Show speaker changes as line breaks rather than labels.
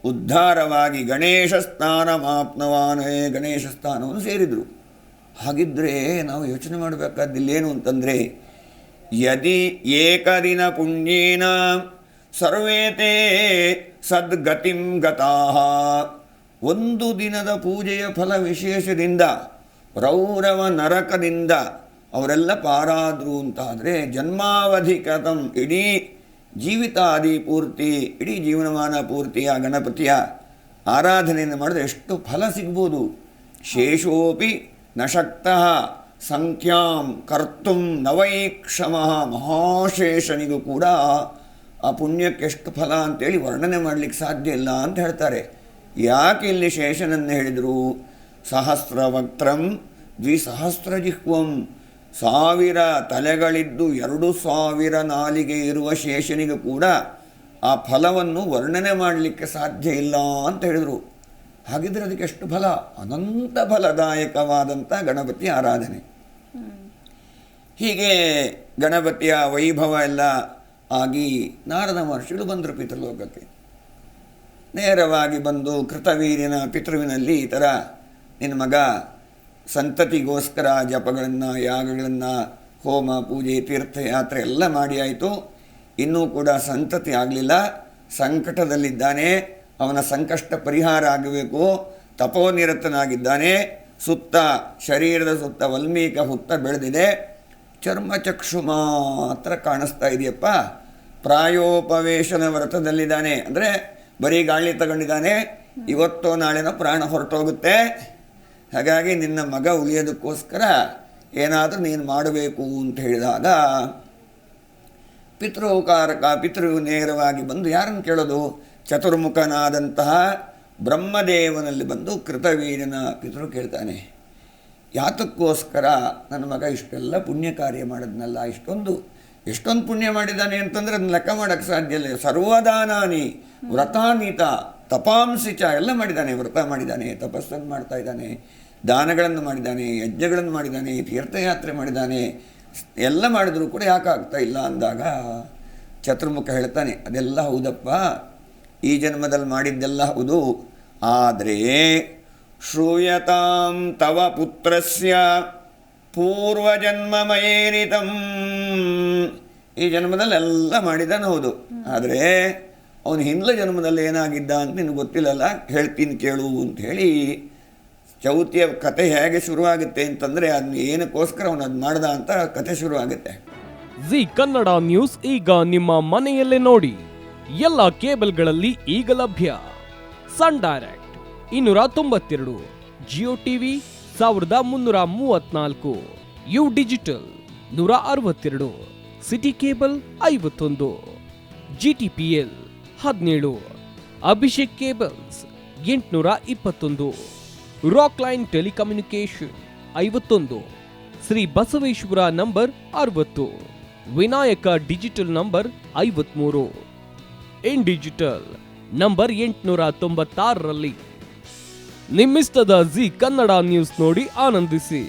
ಉದ್ಧಾರವಾಗಿ ಗಣೇಶ ಸ್ಥಾನಮಾಪ್ನವಾನೇ ಗಣೇಶ ಸ್ಥಾನವನ್ನು ಸೇರಿದರು. ಹಾಗಿದ್ದರೆ ನಾವು ಯೋಚನೆ ಮಾಡಬೇಕಾದಿಲ್ಲೇನು ಅಂತಂದರೆ, ಯದಿ ಏಕದಿನ ಪುಣ್ಯೇನ ಸರ್ವೇತೇ ಸದ್ಗತಿಂ ಗತಾಃ. ಒಂದು ದಿನದ ಪೂಜೆಯ ಫಲ ವಿಶೇಷದಿಂದ ರೌರವ ನರಕದಿಂದ ಅವರೆಲ್ಲ ಪಾರಾದರು ಅಂತಾದರೆ, ಜನ್ಮಾವಧಿಕತಂ ಇಡೀ ಜೀವಿತಾದಿ ಪೂರ್ತಿ, ಇಡೀ ಜೀವನಮಾನ ಪೂರ್ತಿಯ ಗಣಪತಿಯ ಆರಾಧನೆಯನ್ನು ಮಾಡಿದ್ರೆ ಎಷ್ಟು ಫಲ ಸಿಗ್ಬೋದು. ಶೇಷೋಪಿ ನಶಕ್ತಃ ಸಂಖ್ಯಾಂ ಕರ್ತುಂ ನವೈಕ್ಷಮಃ. ಮಹಾಶೇಷನಿಗೂ ಕೂಡ ಆ ಪುಣ್ಯಕ್ಕೆ ಎಷ್ಟು ಫಲ ಅಂತೇಳಿ ವರ್ಣನೆ ಮಾಡಲಿಕ್ಕೆ ಸಾಧ್ಯ ಇಲ್ಲ ಅಂತ ಹೇಳ್ತಾರೆ. ಯಾಕೆ ಇಲ್ಲಿ ಶೇಷನನ್ನು ಹೇಳಿದರು? ಸಹಸ್ರವಕ್ತ್ರಂ ದ್ವಿಸಹಸ್ರಜಿಹ್ವಂ. 1000 ತಲೆಗಳಿದ್ದು 2000 ನಾಲಿಗೆ ಇರುವ ಶೇಷನಿಗೂ ಕೂಡ ಆ ಫಲವನ್ನು ವರ್ಣನೆ ಮಾಡಲಿಕ್ಕೆ ಸಾಧ್ಯ ಇಲ್ಲ ಅಂತ ಹೇಳಿದರು. ಹಾಗಿದ್ರೆ ಅದಕ್ಕೆ ಎಷ್ಟು ಫಲ? ಅನಂತ ಫಲದಾಯಕವಾದಂಥ ಗಣಪತಿ ಆರಾಧನೆ. ಹೀಗೆ ಗಣಪತಿಯ ವೈಭವ ಎಲ್ಲ ಆಗಿ ನಾರದ ಮಹರ್ಷಿಗಳು ಬಂದರು ಪಿತೃಲೋಕಕ್ಕೆ. ನೇರವಾಗಿ ಬಂದು ಕೃತವೀರ್ಯನ ಪಿತೃವಿನಲ್ಲಿ ಈ ಥರ ನಿನ್ನ ಮಗ ಸಂತತಿಗೋಸ್ಕರ ಜಪಗಳನ್ನು, ಯಾಗಗಳನ್ನು, ಹೋಮ, ಪೂಜೆ, ತೀರ್ಥಯಾತ್ರೆ ಎಲ್ಲ ಮಾಡಿ ಆಯಿತು. ಇನ್ನೂ ಕೂಡ ಸಂತತಿ ಆಗಲಿಲ್ಲ, ಸಂಕಟದಲ್ಲಿದ್ದಾನೆ, ಅವನ ಸಂಕಷ್ಟ ಪರಿಹಾರ ಆಗಬೇಕು, ತಪೋನಿರತನಾಗಿದ್ದಾನೆ. ಸುತ್ತ ಶರೀರದ ಸುತ್ತ ವಲ್ಮೀಕ ಹುತ್ತ ಬೆಳೆದಿದೆ, ಚರ್ಮಚಕ್ಷು ಮಾತ್ರ ಕಾಣಿಸ್ತಾ ಇದೆಯಪ್ಪ. ಪ್ರಾಯೋಪವೇಶನ ವ್ರತದಲ್ಲಿದ್ದಾನೆ, ಅಂದರೆ ಬರೀ ಗಾಳಿ ತಗೊಂಡಿದ್ದಾನೆ, ಇವತ್ತೋ ನಾಳೆನೋ ಪ್ರಾಣ ಹೊರಟೋಗುತ್ತೆ. ಹಾಗಾಗಿ ನಿನ್ನ ಮಗ ಉಳಿಯೋದಕ್ಕೋಸ್ಕರ ಏನಾದರೂ ನೀನು ಮಾಡಬೇಕು ಅಂತ ಹೇಳಿದಾಗ ಪಿತೃ ನೇರವಾಗಿ ಬಂದು ಯಾರನ್ನು ಕೇಳೋದು? ಚತುರ್ಮುಖನಾದಂತಹ ಬ್ರಹ್ಮದೇವನಲ್ಲಿ ಬಂದು ಕೃತವೀರ್ಯನ ಪಿತೃ ಕೇಳ್ತಾನೆ, ಯಾತಕ್ಕೋಸ್ಕರ ನನ್ನ ಮಗ ಇಷ್ಟೆಲ್ಲ ಪುಣ್ಯ ಕಾರ್ಯ ಮಾಡಿದ್ನಲ್ಲ, ಎಷ್ಟೊಂದು ಪುಣ್ಯ ಮಾಡಿದ್ದಾನೆ ಅಂತಂದರೆ ಅದನ್ನ ಲೆಕ್ಕ ಮಾಡೋಕ್ಕೆ ಸಾಧ್ಯ ಇಲ್ಲ. ಸರ್ವದಾನಾನಿ ವ್ರತಾನೀತ ತಪಾಂಸಿಚ ಎಲ್ಲ ಮಾಡಿದ್ದಾನೆ. ವ್ರತ ಮಾಡಿದ್ದಾನೆ, ತಪಸ್ಸನ್ನು ಮಾಡ್ತಾ ಇದ್ದಾನೆ, ದಾನಗಳನ್ನು ಮಾಡಿದ್ದಾನೆ, ಯಜ್ಞಗಳನ್ನು ಮಾಡಿದ್ದಾನೆ, ತೀರ್ಥಯಾತ್ರೆ ಮಾಡಿದ್ದಾನೆ, ಎಲ್ಲ ಮಾಡಿದರೂ ಕೂಡ ಯಾಕಾಗ್ತಾ ಇಲ್ಲ ಅಂದಾಗ ಚತುರ್ಮುಖ ಹೇಳ್ತಾನೆ, ಅದೆಲ್ಲ ಹೌದಪ್ಪ, ಈ ಜನ್ಮದಲ್ಲಿ ಮಾಡಿದ್ದೆಲ್ಲ ಹೌದು. ಆದರೆ ಶ್ರೂಯತಾಂ ತವ ಪುತ್ರಸ್ಯ ಪೂರ್ವಜನ್ಮಮಯೇರಿತಂ. ಈ ಜನ್ಮದಲ್ಲಿ ಎಲ್ಲ ಮಾಡಿದ್ದಾನೆ ಹೌದು, ಆದರೆ ಅವನು ಹಿಂದಿನ ಜನ್ಮದಲ್ಲಿ ಏನಾಗಿದ್ದ ಅಂತ ನಿನಗೆ ಗೊತ್ತಿಲ್ಲಲ್ಲ, ಹೇಳ್ತೀನಿ ಕೇಳು ಅಂತ ಹೇಳಿ ಚೌತಿಯ ಕತೆ ಹೇಗೆ ಶುರುವಾಗುತ್ತೆ ಅಂತಂದರೆ ಅದನ್ನ ಏನಕ್ಕೋಸ್ಕರ ಅವನು ಅದು ಮಾಡ್ದ ಅಂತ ಕತೆ ಶುರುವಾಗುತ್ತೆ.
ಜಿ ಕನ್ನಡ ನ್ಯೂಸ್ ಈಗ ನಿಮ್ಮ ಮನೆಯಲ್ಲೇ ನೋಡಿ. ಎಲ್ಲ ಕೇಬಲ್ಗಳಲ್ಲಿ ಈಗ ಲಭ್ಯ. Sun Direct 292, Jio TV 1334, U digital 162, City cable 51, GTPL 17, Abhishek cables 821, Rock Line telecommunication 51, Shri Basaveshwara number 60, Vinayaka digital number 53, In digital number 896ರಲ್ಲಿ. ನಿಮ್ಮಿಸ್ತದ ಜಿ ಕನ್ನಡ ನ್ಯೂಸ್ ನೋಡಿ ಆನಂದಿಸಿ.